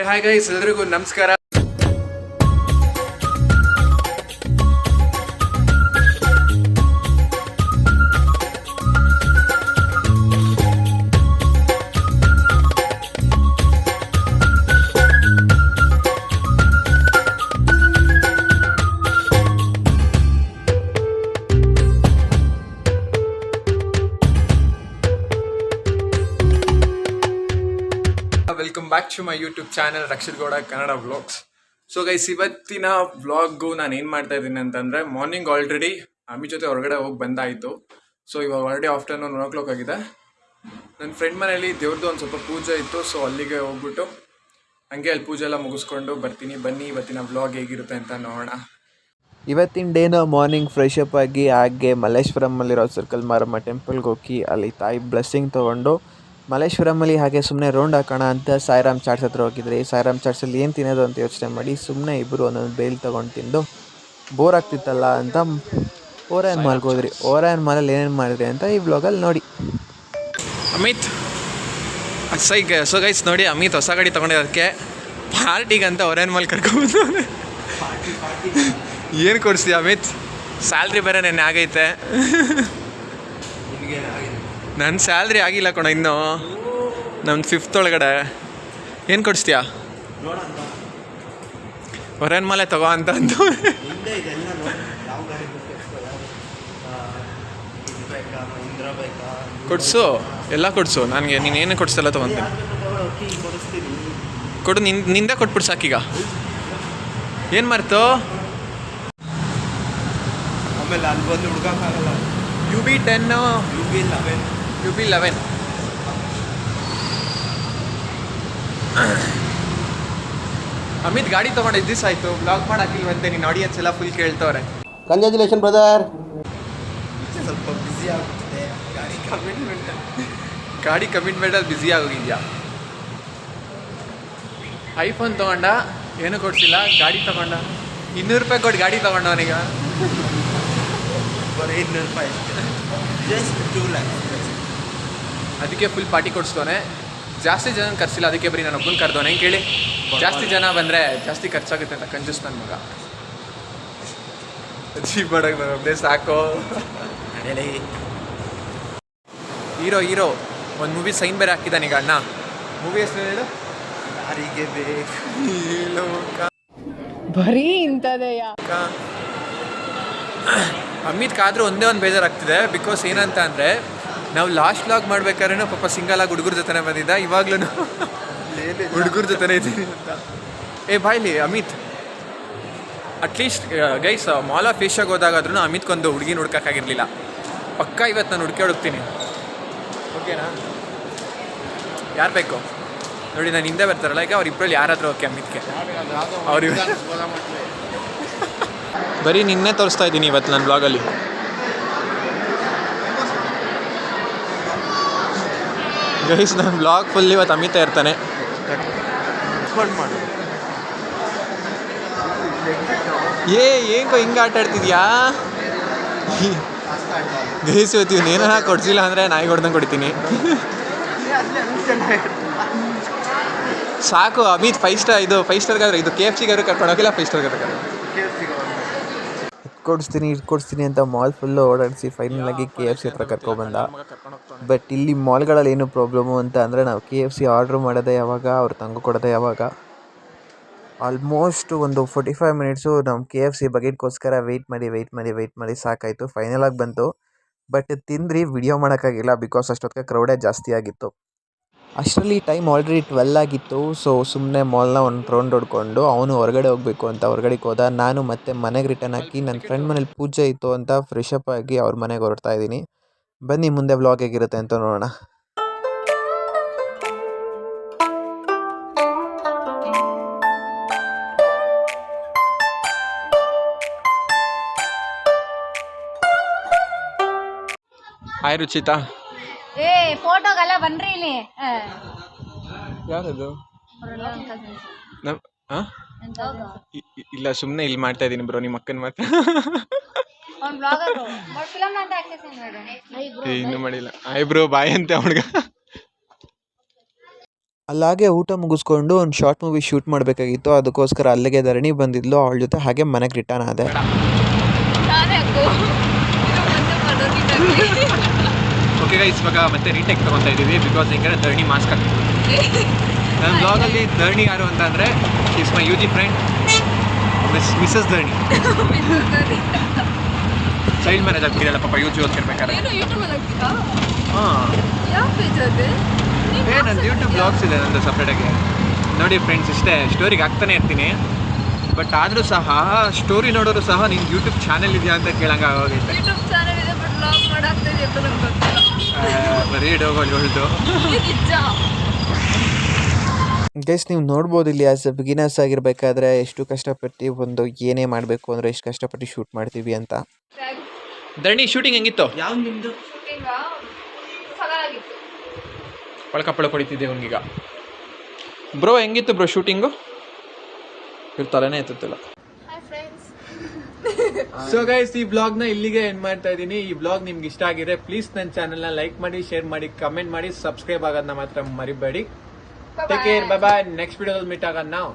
Hi guys, ಎಲ್ರಿಗೂ ನಮಸ್ಕಾರ. Welcome back to my YouTube channel Rakshith Gowda Kannada vlogs. So guys, ಇವತ್ತಿನ vlog ನಾನು ಏನು ಮಾಡ್ತಾ ಇದ್ದೀನಿ ಅಂತಂದರೆ, ಮಾರ್ನಿಂಗ್ ಆಲ್ರೆಡಿ ಅಮ್ಮಿ ಜೊತೆ ಹೊರಗಡೆ ಹೋಗಿ ಬಂದಾಯಿತು. ಸೊ ಇವಾಗ ಆಲ್ರೆಡಿ ಆಫ್ಟರ್ನೂನ್ 1 o'clock ಆಗಿದೆ. ನನ್ನ ಫ್ರೆಂಡ್ ಮನೇಲಿ ದೇವ್ರದ್ದು ಒಂದು ಸ್ವಲ್ಪ ಪೂಜೆ ಇತ್ತು. ಸೊ ಅಲ್ಲಿಗೆ ಹೋಗ್ಬಿಟ್ಟು ಹಂಗೆ ಅಲ್ಲಿ ಪೂಜೆ ಎಲ್ಲ ಮುಗಿಸ್ಕೊಂಡು ಬರ್ತೀನಿ. ಬನ್ನಿ ಇವತ್ತಿನ ವ್ಲಾಗ್ ಹೇಗಿರುತ್ತೆ ಅಂತ ನೋಡೋಣ. ಇವತ್ತಿನ ಡೇನ ಮಾರ್ನಿಂಗ್ ಫ್ರೆಶ್ ಅಪ್ ಆಗಿ ಹಾಗೆ ಮಲ್ಲೇಶ್ವರಮಲ್ಲಿರೋ ಸರ್ಕಲ್ ಮಾರಮ್ಮ ಟೆಂಪಲ್ಗೆ ಹೋಗಿ ಅಲ್ಲಿ ತಾಯಿ ಬ್ಲೆಸ್ಸಿಂಗ್ ತೊಗೊಂಡು ಮಲ್ಲೇಶ್ವರಮಲ್ಲಿ ಹಾಗೆ ಸುಮ್ಮನೆ ರೌಂಡ್ ಹಾಕೋಣ ಅಂತ ಸಾಯಿರಾಮ್ ಚಾಟ್ಸ್ ಹತ್ರ ಹೋಗಿದ್ರಿ. ಸಾಯಿರಾಮ್ ಚಾಟ್ಸಲ್ಲಿ ಏನು ತಿನ್ನೋದು ಅಂತ ಯೋಚನೆ ಮಾಡಿ ಸುಮ್ಮನೆ ಇಬ್ಬರು ಒಂದೊಂದು ಬೇಲ್ ತೊಗೊಂಡು ತಿಂದು ಬೋರ್ ಆಗ್ತಿತ್ತಲ್ಲ ಅಂತ ಓರಾಯನ್ ಮಾಲ್ಗೆ ಹೋದ್ರಿ. ಓರಾಯನ್ ಮಾಲಲ್ಲಿ ಏನೇನು ಮಾಡಿದ್ರಿ ಅಂತ ಈ ವ್ಲಾಗಲ್ಲಿ ನೋಡಿ. ಅಮಿತ್ ಸೊ ಗೈಸ್ ನೋಡಿ, ಅಮಿತ್ ಹೊಸ ಗಾಡಿ ತೊಗೊಂಡಿರೋದಕ್ಕೆ ಪಾರ್ಟಿಗಂತ ಓರಾಯನ್ ಮಾಲ್ ಕರ್ಕೊಬೋದು. ಏನು ಕೊಡಿಸ್ತೀಯ ಅಮಿತ್? ಸ್ಯಾಲ್ರಿ ಬೇರೆ ನೆನ್ನೆ ಆಗೈತೆ. ನನ್ನ ಸ್ಯಾಲ್ರಿ ಆಗಿಲ್ಲ ಕಣ ಇನ್ನೂ, ನಮ್ದು 5th ಒಳಗಡೆ. ಏನು ಕೊಡಿಸ್ತೀಯಾ? ಹೊರನ್ ಮಾಲೆ ತಗೋ ಅಂತ ಅಂದು ಕೊಡಿಸು, ಎಲ್ಲ ಕೊಡಿಸು. ನನಗೆ ನೀನೇನು ಕೊಡಿಸಲ್ಲ ತೊಗೊತೀನಿ. ಕೊಡು, ನಿಂದ ಕೊಟ್ಬಿಡು ಸಾಕೀಗ. ಏನು ಮರ್ತು? ಆಮೇಲೆ ಅಲ್ಲಿ ಬಂದು ಹುಡ್ಕೋಕ್ಕಾಗಲ್ಲ. UB10 UB11 ಅಮಿತ್ ಗಾಡಿ ತೊಗೊಂಡಿದ್ದು ದಿವಸ ಆಯಿತು, ಬ್ಲಾಗ್ ಮಾಡಾಕಿಲ್ವಂತೆ. ನಿನ್ನ ಆಡಿಯನ್ಸ್ ಎಲ್ಲ ಫುಲ್ ಕೇಳ್ತವ್ರೆ. Congratulation brother. ಸ್ವಲ್ಪ ಬ್ಯುಸಿ ಆಗ್ತಿದೆ, ಗಾಡಿ ಕಮಿಟ್ಮೆಂಟಲ್ಲಿ ಬ್ಯುಸಿ ಆಗೋಗಿದ್ಯಾ. ಐಫೋನ್ ತೊಗೊಂಡ, ಏನೂ ಕೊಡ್ಸಿಲ್ಲ. ಗಾಡಿ ತೊಗೊಂಡ, 200 ರೂಪಾಯಿ ಕೊಟ್ಟು ಗಾಡಿ ತೊಗೊಂಡ ಅವನೀಗ. ಬರೀ 200 ರೂಪಾಯಿ ಜಸ್ಟ್ 2 lakhs. ಅದಕ್ಕೆ ಫುಲ್ ಪಾರ್ಟಿ ಕೊಡಿಸ್ತವನೆ. ಜಾಸ್ತಿ ಜನ ಖರ್ಚಿಲ್ಲ, ಅದಕ್ಕೆ ಬರೀ ನಾನು ಒಬ್ಬನ ಕರೆದವನೆ. ಹೆಂಗೆ ಕೇಳಿ, ಜಾಸ್ತಿ ಜನ ಬಂದರೆ ಜಾಸ್ತಿ ಖರ್ಚಾಗುತ್ತೆ ಅಂತ ಕಂಜೂಸ್ ನನ್ನ ಮಗ. ಅಚೀವ್ ಮಾಡೋಕೆ ನಾನು ಒಬ್ಬನೇ ಸಾಕು. ಹೀರೋ ಒಂದು ಮೂವಿ ಸೈನ್ ಬೇರೆ ಹಾಕಿದ್ದಾನೀಗ ಅಣ್ಣ. ಮೂವಿ ಹೆಸರು ಹೇಳು. ಯಾರಿಗೆ ಬೇಕು ಬರೀ ಇಂಥದೇ. ಅಮಿತ್ಗಾದ್ರೂ ಒಂದೇ ಒಂದು ಬೇಜಾರಾಗ್ತಿದೆ. ಬಿಕಾಸ್ ಏನಂತ ಅಂದರೆ, ನಾವು ಲಾಸ್ಟ್ ವ್ಲಾಗ್ ಮಾಡ್ಬೇಕಾದ್ರೂ ಪಾಪ ಸಿಂಗಲಾಗಿ ಹುಡುಗರ ಜೊತೆ ಬಂದಿದ್ದ. ಇವಾಗ್ಲೂ ಹುಡುಗರ ಜೊತೆ ಇದ್ದೀನಿ ಅಂತ. ಬಾಯ್ಲಿ Amit, at least guys mall of ಏಷ್ಯಾಗೆ ಹೋದಾಗಾದ್ರೂ ಅಮಿತ್ಗೊಂದು ಹುಡುಗಿ ಹುಡ್ಕೋಕ್ಕಾಗಿರಲಿಲ್ಲ. ಪಕ್ಕ ಇವತ್ತು ನಾನು ಹುಡುಕ್ತೀನಿ. ಓಕೆನಾ? ಯಾರು ಬೇಕು ನೋಡಿ, ನಾನು ಹಿಂದೆ ಬರ್ತಾರಲ್ಲ ಈಗ, ಅವ್ರಿಬ್ಬರಲ್ಲಿ ಯಾರಾದರೂ ಓಕೆ ಅಮಿತ್ಗೆ. ಅವ್ರು ಬರೀ ನಿನ್ನೆ ತೋರಿಸ್ತಾ ಇದ್ದೀನಿ ಇವತ್ತು ನನ್ನ ಬ್ಲಾಗಲ್ಲಿ. ಗೈಸ್, ನನ್ನ ಬ್ಲಾಗ್ ಫುಲ್ ಇವತ್ತು ಅಮಿತ ಇರ್ತಾನೆ. ಏನ್ಕೋ ಹಿಂಗೆ ಆಟ ಆಡ್ತಿದ್ಯಾ ಗೈಸ್? ಇವತ್ತು ಏನಾರ ಕೊಡ್ಸಿಲ್ಲ ಅಂದರೆ ನಾಯಿ ಹೊಡ್ದಂಗೆ ಕೊಡ್ತೀನಿ. ಸಾಕು ಅಮಿತ್ 5 ಸ್ಟಾರ್, ಇದು 5 ಸ್ಟಾರ್ಗಾದ್ರೆ, ಇದು KFCಗಾದ್ರೂ ಕರ್ಕೊಂಡೋಗಿಲ್ಲ, 5 ಸ್ಟಾರ್ಗಾದ್ರೂ ಕೊಡಿಸ್ತೀನಿ ಅಂತ ಮಾಲ್ ಫುಲ್ಲು ಓಡಾಡಿಸಿ ಫೈನಲಾಗಿ KFC ಹತ್ರ ಕರ್ಕೊಬಂದ. ಬಟ್ ಇಲ್ಲಿ ಮಾಲ್ಗಳಲ್ಲಿ ಏನು ಪ್ರಾಬ್ಲಮ್ಮು ಅಂತ ಅಂದರೆ, ನಾವು KFC ಆರ್ಡ್ರ್ ಮಾಡೋದೇ ಯಾವಾಗ, ಅವ್ರು ತಂಗು ಕೊಡೋದೇ ಯಾವಾಗ. ಆಲ್ಮೋಸ್ಟ್ ಒಂದು 45 ಮಿನಿಟ್ಸು ನಮ್ಮ KFC ಬಗೆಟ್ಗೋಸ್ಕರ ವೆಯ್ಟ್ ಮಾಡಿ ಸಾಕಾಯಿತು. ಫೈನಲಾಗಿ ಬಂತು. ಬಟ್ ತಿಂದ್ರಿ, ವಿಡಿಯೋ ಮಾಡೋಕ್ಕಾಗಿಲ್ಲ ಬಿಕಾಸ್ ಅಷ್ಟೊತ್ತಿಗೆ ಕ್ರೌಡೇ ಜಾಸ್ತಿ ಆಗಿತ್ತು. ಅಷ್ಟರಲ್ಲಿ ಟೈಮ್ ಆಲ್ರೆಡಿ 12 ಆಗಿತ್ತು. ಸೊ ಸುಮ್ಮನೆ ಮಾಲ್ನ ಒಂದು ರೌಂಡ್ ಹೊಡ್ಕೊಂಡು ಅವನು ಹೊರಗಡೆ ಹೋಗಬೇಕು ಅಂತ ಹೊರಗಡೆಗೆ ಹೋದ. ನಾನು ಮತ್ತೆ ಮನೆಗೆ ರಿಟರ್ನ್ ಹಾಕಿ ನನ್ನ ಫ್ರೆಂಡ್ ಮನೇಲಿ ಪೂಜೆ ಇತ್ತು ಅಂತ ಫ್ರೆಶ್ ಅಪ್ ಆಗಿ ಅವ್ರ ಮನೆಗೆ ಹೊರಡ್ತಾ ಇದ್ದೀನಿ. ಬನ್ನಿ ಮುಂದೆ ವ್ಲಾಗ್ ಹೇಗಿರುತ್ತೆ ಅಂತ ನೋಡೋಣ. ಹಾಯ್ ರುಚಿತಾ. ಫೋಟೋಗೆಲ್ಲ ಬನ್ರಿ ಇಲ್ಲಿ. ಯಾರದು? ಇಲ್ಲ, ಸುಮ್ಮನೆ ಇಲ್ಲಿ ಮಾಡ್ತಾ ಇದ್ದೀನಿ ಬ್ರೋ, ನಿಮ್ಮ ಅಕ್ಕನ ಮಾತ್ರ. ಇನ್ನೂ ಮಾಡಿಲ್ಲ. ಆಯ್ ಬ್ರೋ ಬಾಯ್ ಅಂತೆ ಅವಳಿಗೆ. ಅಲ್ಲಾಗೆ ಊಟ ಮುಗಿಸ್ಕೊಂಡು ಒಂದು ಶಾರ್ಟ್ ಮೂವಿ ಶೂಟ್ ಮಾಡಬೇಕಾಗಿತ್ತು. ಅದಕ್ಕೋಸ್ಕರ ಅಲ್ಲಿಗೆ ಧರಣಿ ಬಂದಿದ್ಲು, ಅವಳ ಜೊತೆ ಹಾಗೆ ಮನೆಗೆ ರಿಟರ್ನ್ ಆದೆ. ಓಕೆ ಗೈಸ್, ಇವಾಗ ಮತ್ತೆ ರೀಟೇಕ್ ತೊಗೊತಾ ಇದ್ದೀವಿ ಬಿಕಾಸ್ ಹೆಂಗೆ ಧರಣಿ ಮಾಸ್ಕ್ ಹಾಕ್ತಿದ್ವಿ. ನನ್ನ ಬ್ಲಾಗಲ್ಲಿ ಧರಣಿ ಯಾರು ಅಂತ ಅಂದರೆ is my U G friend Mrs Dharani. Child marriage ಆಗ್ತಿದೆಯಲ್ಲ ಪಾಪ ಯು ಜಿ ಓದ್ತಿರ್ಬೇಕಾದ್ರೆ. ಹಾಂ, ನಂದು ಯೂಟ್ಯೂಬ್ ಬ್ಲಾಗ್ಸ್ ಇದೆ ನಂದು ಸಪ್ರೇಟಾಗಿ. ನೋಡಿ ಫ್ರೆಂಡ್ಸ್, ಇಷ್ಟೇ ಸ್ಟೋರಿಗೆ ಹಾಕ್ತಾನೆ ಇರ್ತೀನಿ. ಬಟ್ ಆದರೂ ಸಹ ಸ್ಟೋರಿ ನೋಡೋರು ಸಹ ನಿನ್ನ ಯೂಟ್ಯೂಬ್ ಚಾನೆಲ್ ಇದೆಯಾ ಅಂತ ಕೇಳಂಗೆ ಆಗೋಗೈತೆ. ಬರೀ ಡೋಗೋಲ್ದು. ಗೈಸ್, ನೀವು ನೋಡ್ಬೋದು ಇಲ್ಲಿ ಆಸ್ ಎ ಬಿಗಿನರ್ಸ್ ಆಗಿರಬೇಕಾದ್ರೆ ಎಷ್ಟು ಕಷ್ಟಪಟ್ಟು ಒಂದು ಏನೇ ಮಾಡಬೇಕು ಅಂದರೆ ಎಷ್ಟು ಕಷ್ಟಪಟ್ಟು ಶೂಟ್ ಮಾಡ್ತೀವಿ ಅಂತ. ಧರಣಿ ಶೂಟಿಂಗ್ ಹೆಂಗಿತ್ತು? ಯಾವ ನಿಮ್ದು ಪಳಕ ಹೊಡಿತಿದ್ದೆ ಅವನಿಗೀಗ. ಬ್ರೋ ಹೆಂಗಿತ್ತು ಬ್ರೋ ಶೂಟಿಂಗು? ತಲೆನೇ ಎತ್ತುತ್ತಿಲ್ಲ. ಸೊ ಗೈಸ್, ಈ ಬ್ಲಾಗ್ನ ಇಲ್ಲಿಗೆ ಎಂಡ್ ಮಾಡ್ತಾ ಇದ್ದೀನಿ. ಈ ಬ್ಲಾಗ್ ನಿಮ್ಗೆ ಇಷ್ಟ ಆಗಿದೆ ಪ್ಲೀಸ್ ನನ್ನ ಚಾನಲ್ನ ಲೈಕ್ ಮಾಡಿ, ಶೇರ್ ಮಾಡಿ, ಕಮೆಂಟ್ ಮಾಡಿ, ಸಬ್ಸ್ಕ್ರೈಬ್ ಆಗೋದನ್ನ ಮಾತ್ರ ಮರಿಬೇಡಿ. Take care, bye bye. Next ವಿಡಿಯೋದಲ್ಲಿ ಮೀಟ್ ಆಗೋಣ ನಾವು.